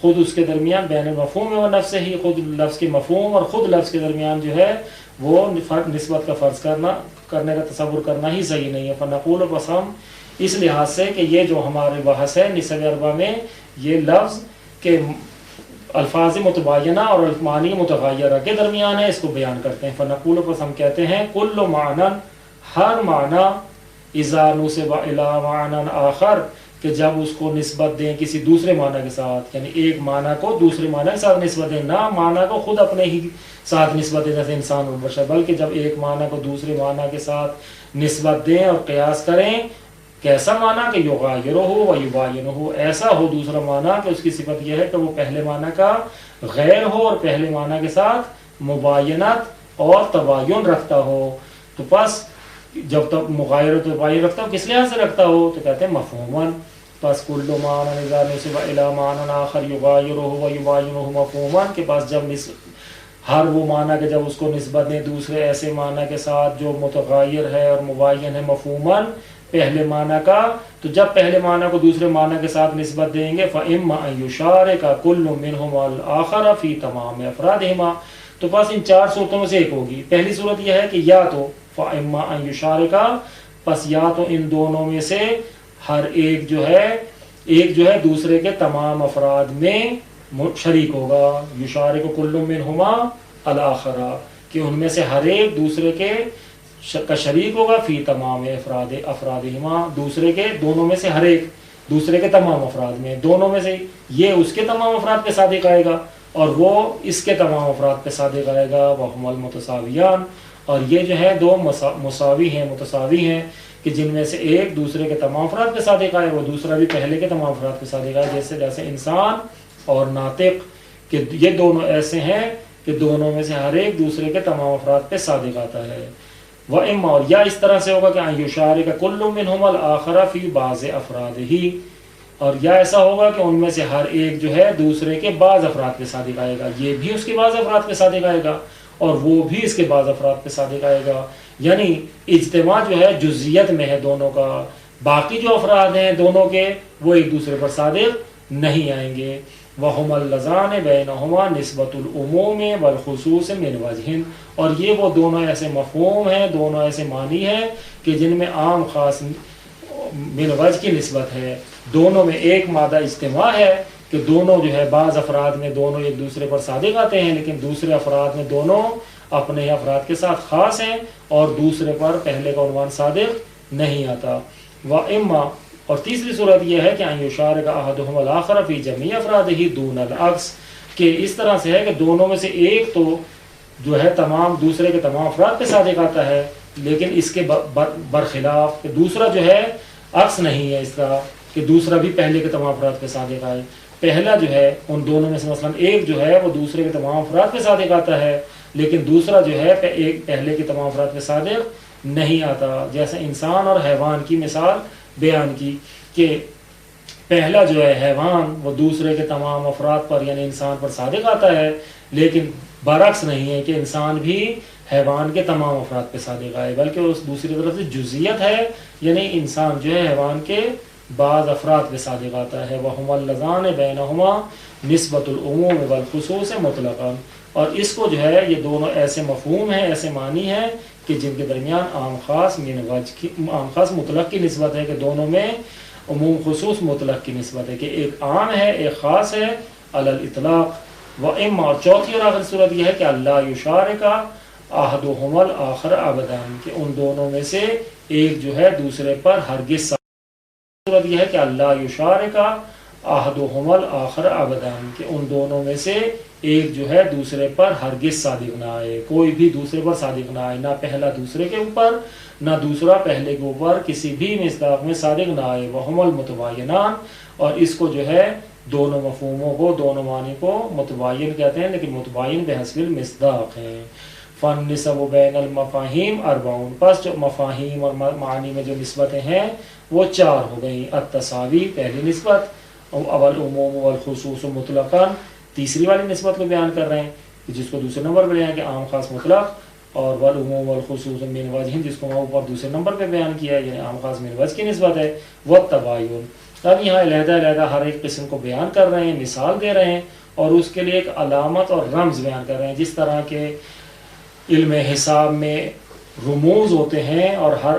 خود اس کے درمیان بین المفہوم و نفس ہی، خود لفظ کے مفہوم اور خود لفظ کے درمیان جو ہے وہ نسبت کا فرض کرنے کا تصور کرنا ہی صحیح نہیں ہے. فنقول و بس ہم اس لحاظ سے کہ یہ جو ہمارے بحث ہے نسب اربع میں یہ لفظ کے الفاظ متباینہ اور معانی متغیرہ کے درمیان ہے، اس کو بیان کرتے ہیں. فنقول پس ہم کہتے ہیں کل معنی، ہر معنی اذا نسب الی معنی آخر، کہ جب اس کو نسبت دیں کسی دوسرے معنی کے ساتھ، یعنی ایک معنی کو دوسرے معنی کے ساتھ نسبت دیں، نہ معنی کو خود اپنے ہی ساتھ نسبت دیں جیسے انسان اور بشر، بلکہ جب ایک معنی کو دوسرے معنی کے ساتھ نسبت دیں اور قیاس کریں. کیسا معنی کہ یغایرہ و یباینہ، ایسا ہو دوسرا معنی کہ اس کی صفت یہ ہے کہ وہ پہلے معنی کا غیر ہو اور پہلے معنی کے ساتھ مباینت اور تباین رکھتا ہو. تو پس جب تک مغایرت و تباین رکھتا ہو کس لحاظ سے رکھتا ہو تو کہتے ہیں مفہوماً. پس کل معنی اذا نسب الی معنی آخر یغایرہ و یباینہ مفہوماً، کے پاس جب ہر وہ معنی کہ جب اس کو نسبت دیں دوسرے ایسے معنی کے ساتھ جو متغیر ہے اور مباین ہے مفہوماً پہلے معنی کا، تو جب پہلے معنی کو دوسرے معنی کے ساتھ نسبت دیں گے فَإِمَّا أَن يُشَارِكَ كُلُّ مِنْهُمَا الْآخَرَ فِي تَمَامِ أَفْرَادِهِمَا، تو بس ان چار صورتوں میں سے ایک ہوگی. پہلی صورت یہ ہے کہ یا تو فَإِمَّا أَن يُشَارِكَ، پس یا تو ان دونوں میں سے ہر ایک جو ہے دوسرے کے تمام افراد میں شریک ہوگا. یشارک کل منہما الآخر، کہ ان میں سے ہر ایک دوسرے کے کا شریک ہوگا فی تمام افرادہما، دوسرے کے دونوں میں سے ہر ایک دوسرے کے تمام افراد میں، دونوں میں سے یہ اس کے تمام افراد پہ صادق آئے گا اور وہ اس کے تمام افراد پہ صادق آئے گا. وہما المتساویان، اور یہ جو ہے دو مساوی ہیں، متساوی ہیں، کہ جن میں سے ایک دوسرے کے تمام افراد پہ صادق آئے، وہ دوسرا بھی پہلے کے تمام افراد پہ صادق آئے. جیسے انسان اور ناطق، کہ یہ دونوں ایسے ہیں کہ دونوں میں سے ہر ایک دوسرے کے تمام افراد پہ صادق آتا ہے. وَإِمَّا، اور یا اس طرح سے ہوگا کہ أَن يُشَارِكَ كُلُّ مِنْهُمَا الْآخَرَ فِي بَعْضِ أَفْرَادِهِ، اور یا ایسا ہوگا کہ ان میں سے ہر ایک جو ہے دوسرے کے بعض افراد پہ صادق آئے گا، یہ بھی اس کے بعض افراد پہ صادق آئے گا اور وہ بھی اس کے بعض افراد پہ صادق آئے گا. یعنی اجتماع جو ہے جزئیت میں ہے دونوں کا، باقی جو افراد ہیں دونوں کے وہ ایک دوسرے پر صادق نہیں آئیں گے. وَهُمَا اللَّذَانِ بَيْنَهُمَا نِسْبَةُ الْعُمُومِ وَالْخُصُوصِ مِنْ وَجْهٍ، اور یہ وہ دونوں ایسے مفہوم ہیں، دونوں ایسے معنی ہیں کہ جن میں عام خاص من وجہ کی نسبت ہے. دونوں میں ایک مادہ اجتماع ہے کہ دونوں جو ہے بعض افراد میں دونوں ایک دوسرے پر صادق آتے ہیں، لیکن دوسرے افراد میں دونوں اپنے افراد کے ساتھ خاص ہیں اور دوسرے پر پہلے کا عنوان صادق نہیں آتا. وَإِمَّا، اور تیسری صورت یہ ہے کہ أَن يُشَارِكَ أَحَدُهُمَا الْآخَرَ فِي جَمِيعِ أَفْرَادِهِ دُونَ الْعَكْسِ، کہ اس طرح سے ہے کہ دونوں میں سے ایک تو جو ہے تمام دوسرے کے تمام افراد پہ صادق آتا ہے، لیکن اس کے برخلاف کہ دوسرا جو ہے عکس نہیں ہے اس کا کہ دوسرا بھی پہلے کے تمام افراد پہ صادق آئے. پہلا جو ہے ان دونوں میں سے مثلا ایک جو ہے وہ دوسرے کے تمام افراد پہ صادق آتا ہے، لیکن دوسرا جو ہے ایک پہلے کے تمام افراد پہ صادق نہیں آتا. جیسے انسان اور حیوان کی مثال بیان کی کہ پہلا جو ہے حیوان وہ دوسرے کے تمام افراد پر یعنی انسان پر صادق آتا ہے، لیکن برعکس نہیں ہے کہ انسان بھی حیوان کے تمام افراد پہ صادق آئے، بلکہ اس دوسری طرف سے جزئیت ہے، یعنی انسان جو ہے حیوان کے بعض افراد پہ صادق آتا ہے. وَهُمَا اللَّذَانِ بَيْنَهُمَا نِسْبَةُ الْعُمُومِ وَالْخُصُوصِ مُطْلَقًا، اور اس کو جو ہے یہ دونوں ایسے مفہوم ہیں، ایسے معنی ہیں کہ جن کے درمیان عام خاص عام خاص مطلق کی نسبت ہے، کہ دونوں میں عموم خصوص مطلق کی نسبت ہے، کہ ایک عام ہے ایک خاص ہے علی الاطلاق. وَإِمَّا، اور چوتھی اور آخری صورت یہ ہے کہ اللہ یشارک احدہما الآخر ابدا، کہ ان دونوں میں سے ایک جو ہے دوسرے پر ہرگز صورت یہ ہے کہ اللہ یشارک احدہما الآخر ابدا، کہ ان دونوں میں سے ایک جو ہے دوسرے پر ہرگز صادق نہ آئے، کوئی بھی دوسرے پر صادق نہ آئے، نہ پہلا دوسرے کے اوپر نہ دوسرا پہلے کے اوپر کسی بھی مصداق میں صادق نہ آئے. وہما المتباینان، اور اس کو جو ہے دونوں مفہوموں کو دونوں معنی کو متباین کہتے ہیں، لیکن متباین بحسب المصداق ہیں. فالنسب بین المفاہیم اربعون، پس جو مفاہیم اور معنی میں جو نسبتیں ہیں وہ چار ہو گئیں. التساوی پہلی نسبت، والعموم والخصوص مطلقا تیسری والی نسبت کو بیان کر رہے ہیں جس کو دوسرے نمبر پہ بیان کہ عام خاص مطلق، اور والعموم والخصوص من وجہ جس کو اوپر دوسرے نمبر پہ بیان کیا ہے یعنی عام خاص من وجہ کی نسبت ہے. والتباین، اب یہاں علیحدہ علیحدہ ہر ایک قسم کو بیان کر رہے ہیں، مثال دے رہے ہیں، اور اس کے لیے ایک علامت اور رمز بیان کر رہے ہیں. جس طرح کے علم حساب میں رموز ہوتے ہیں اور ہر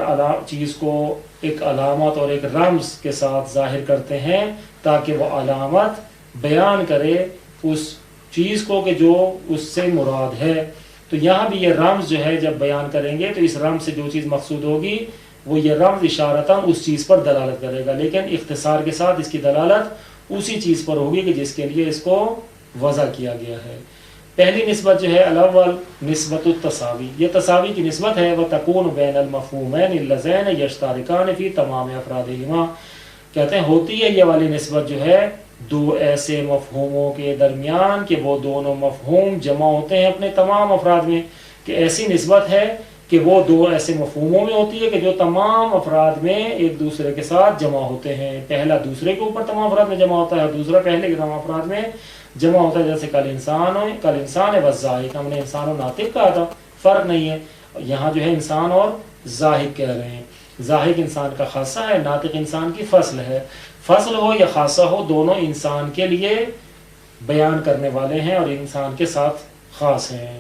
چیز کو ایک علامت اور ایک رمز کے ساتھ ظاہر کرتے ہیں تاکہ وہ علامت بیان کرے اس چیز کو کہ جو اس سے مراد ہے. تو یہاں بھی یہ رمز جو ہے جب بیان کریں گے تو اس رمز سے جو چیز مقصود ہوگی وہ یہ رمز اشارتاً اس چیز پر دلالت کرے گا، لیکن اختصار کے ساتھ اس کی دلالت اسی چیز پر ہوگی کہ جس کے لیے اس کو وضع کیا گیا ہے. پہلی نسبت جو ہے الاول نسبت التساوی، یہ تساوی کی نسبت ہے. وتکون بین المفہومین اللذین یشترکان فی تمام افرادہما، کہتے ہیں ہوتی ہے یہ والی نسبت جو ہے دو ایسے مفہوموں کے درمیان کہ وہ دونوں مفہوم جمع ہوتے ہیں اپنے تمام افراد میں. کہ ایسی نسبت ہے کہ وہ دو ایسے مفہوموں میں ہوتی ہے کہ جو تمام افراد میں ایک دوسرے کے ساتھ جمع ہوتے ہیں. پہلا دوسرے کے اوپر تمام افراد میں جمع ہوتا ہے اور دوسرا پہلے کے تمام افراد میں جمع ہوتا ہے. جیسے کل انسان ہے بس زاہد، ہم نے انسان و ناطق کہا تھا، فرق نہیں ہے. یہاں جو ہے انسان اور زاہد کہہ رہے ہیں. زاہد انسان کا خاصہ ہے، ناطق انسان کی فصل ہے. فصل ہو یا خاصہ ہو دونوں انسان کے لیے بیان کرنے والے ہیں اور انسان کے ساتھ خاص ہیں.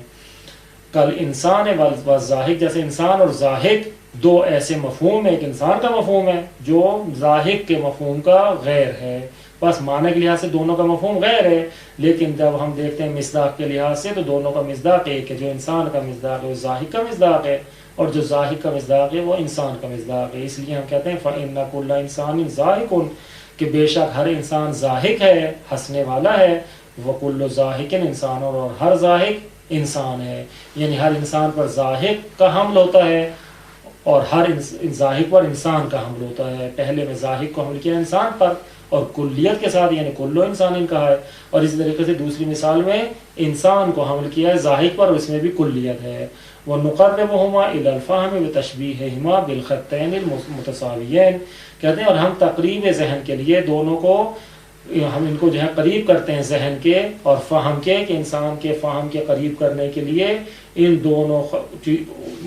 کل انسان و زاہد، جیسے انسان اور زاہد دو ایسے مفہوم ہیں. ایک انسان کا مفہوم ہے جو زاہد کے مفہوم کا غیر ہے، بس معنی کے لحاظ سے دونوں کا مفہوم غیر ہے، لیکن جب ہم دیکھتے ہیں مصداق کے لحاظ سے تو دونوں کا مصداق ایک ہے. جو انسان کا مصداق ہے وہ زاہد کا مصداق ہے، اور جو زاہد کا مصداق ہے وہ انسان کا مصداق ہے. اس لیے ہم کہتے ہیں فَإِنَّ كُلَّ إِنسَانٍ ضَاحِكٌ، کہ بے شک ہر انسان ضاحک ہے، ہنسنے والا ہے. وَكُلُّ ضَاحِكٍ انسان، اور ہر ضاحک انسان ہے. یعنی ہر انسان پر ضاحک کا حمل ہوتا ہے اور ہر ضاحک پر انسان کا حمل ہوتا ہے. پہلے میں ضاحک کو حمل کیا انسان پر اور کلیت کے ساتھ یعنی کلو انسان کہا ہے، اور اسی طریقے سے دوسری مثال میں انسان کو حمل کیا ہے ضاحک پر اور اس میں بھی کلیت ہے. وَنُقَرِّبُهُمَا إِلَى الْفَهْمِ بِتَشْبِيهِهِمَا بِالْخَطَّيْنِ الْمُتَسَاوِيَيْنِ، کہتے ہیں اور ہم تقریب ذہن کے لیے دونوں کو ہم ان کو جو ہے قریب کرتے ہیں ذہن کے اور فہم کے، کہ انسان کے فہم کے قریب کرنے کے لیے ان دونوں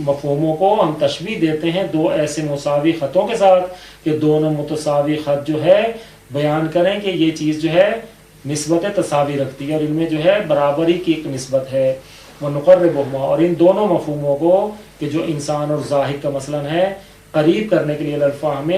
مفہوموں کو ہم تشبیہ دیتے ہیں دو ایسے مساوی خطوں کے ساتھ کہ دونوں متساوی خط جو ہے بیان کریں کہ یہ چیز جو ہے نسبت تساوی رکھتی ہے اور ان میں جو ہے برابری کی ایک نسبت ہے. وَنُقَرِّبُهُمَا، اور ان دونوں مفہوموں کو کہ جو انسان اور ضاحک کا مثلا ہے قریب کرنے کے لیے الفہم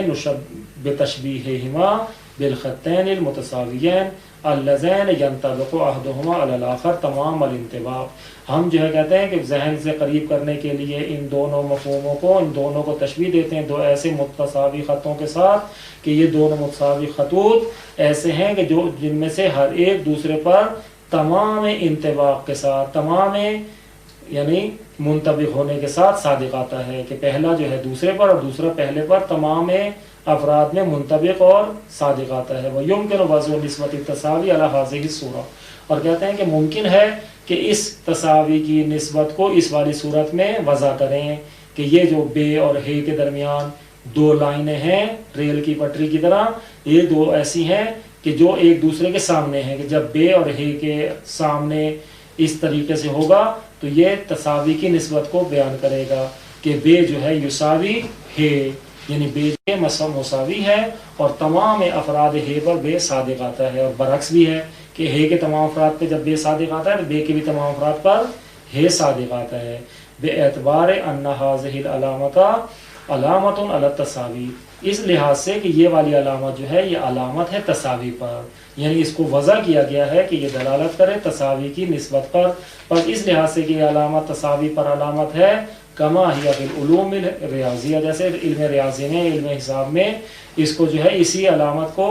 بتشبیہہما بالخطین المتساویین اللذین ینطبق احدہما علی الاخر تمام الانطباق. ہم جو ہے کہتے ہیں کہ ذہن سے قریب کرنے کے لیے ان دونوں مفہوموں کو، ان دونوں کو تشبیہ دیتے ہیں دو ایسے متساوی خطوں کے ساتھ کہ یہ دونوں متساوی خطوط ایسے ہیں کہ جو جن میں سے ہر ایک دوسرے پر تمام انطباق کے ساتھ، تمام یعنی منطبق ہونے کے ساتھ صادق آتا ہے کہ پہلا جو ہے دوسرے پر اور دوسرا پہلے پر تمام افراد میں منطبق اور صادق آتا ہے. وَيُمْكِنُ وَضْعُ نِسْبَةِ التَّسَاوِي عَلَى هَذِهِ الصُّورَةِ، اور کہتے ہیں کہ ممکن ہے کہ اس تساوی کی نسبت کو اس والی صورت میں وضع کریں کہ یہ جو بے اور ہے کے درمیان دو لائنیں ہیں ریل کی پٹری کی طرح، یہ دو ایسی ہیں کہ جو ایک دوسرے کے سامنے ہیں کہ جب بے اور ہے کے سامنے اس طریقے سے ہوگا تو یہ تساوی کی نسبت کو بیان کرے گا کہ بے جو ہے یساوی ہے، یعنی بے کے مساوی ہے اور تمام افراد ہے پر بے صادق آتا ہے، اور برعکس بھی ہے کہ ہے کے تمام افراد پہ جب بے صادق آتا ہے تو بے کے بھی تمام افراد پر ہے صادق آتا ہے. بے اعتبار ان هذه العلامۃ علامۃ علی التساوی، اس لحاظ سے کہ یہ والی علامت جو ہے یہ علامت ہے تساوی پر، یعنی اس کو وضع کیا گیا ہے کہ یہ دلالت کرے تساوی کی نسبت پر. پر اس لحاظ سے کہ یہ علامت تساوی پر علامت ہے کما ہی بالعلوم الریاضیہ، جیسے علم ریاضی میں علم حساب میں اس کو جو ہے اسی علامت کو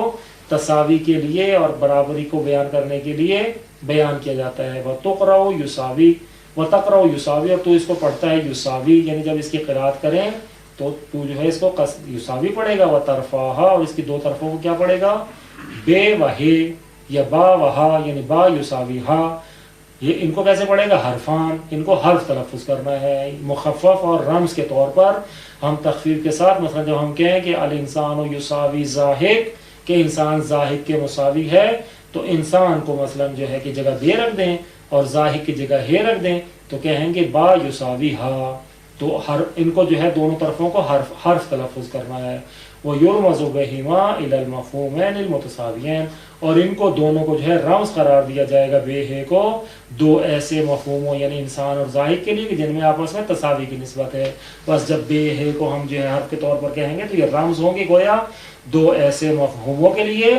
تساوی کے لیے اور برابری کو بیان کرنے کے لیے بیان کیا جاتا ہے. وَتُقْرَأُ يُسَاوِي وَتَقْرَأُ يُسَاوِي، اور تو اس کو پڑھتا ہے یساوی، یعنی جب اس کی قرأت کریں تو جو ہے اس کو یساوی پڑھے گا. وَتَرْفَاهَا، اور اس کی دو طرفوں کو کیا پڑھے گا بے و ہے یا با و ہا، یعنی با یساوی ہا. یہ ان کو کیسے پڑھے گا حرفان، ان کو حرف تلفظ کرنا ہے مخفف اور رمز کے طور پر. ہم تخفیف کے ساتھ مثلا جب ہم کہیں کہ الانسان یساوی ضاحک، کہ انسان ضاحک کے مساوی ہے، تو انسان کو مثلا جو ہے کہ جگہ بے رکھ دیں اور ضاحک کی جگہ ہے رکھ دیں تو کہیں گے با یساوی ہا. تو ان کو جو ہے دونوں طرفوں کو حرف تلفظ کرنا ہے. وَيُرْمَزُ بِهِمَا إِلَى الْمَفْهُومَيْنِ الْمُتَسَاوِيَيْنِ اور ان کو دونوں کو جو ہے رمز قرار دیا جائے گا بے ہے کو دو ایسے مفہوموں یعنی انسان اور زاہد کے لیے کہ جن میں آپس میں تساوی کی نسبت ہے. بس جب بے ہے کو ہم جو ہے حرف کے طور پر کہیں گے تو یہ رمز ہوں گے گویا دو ایسے مفہوموں کے لیے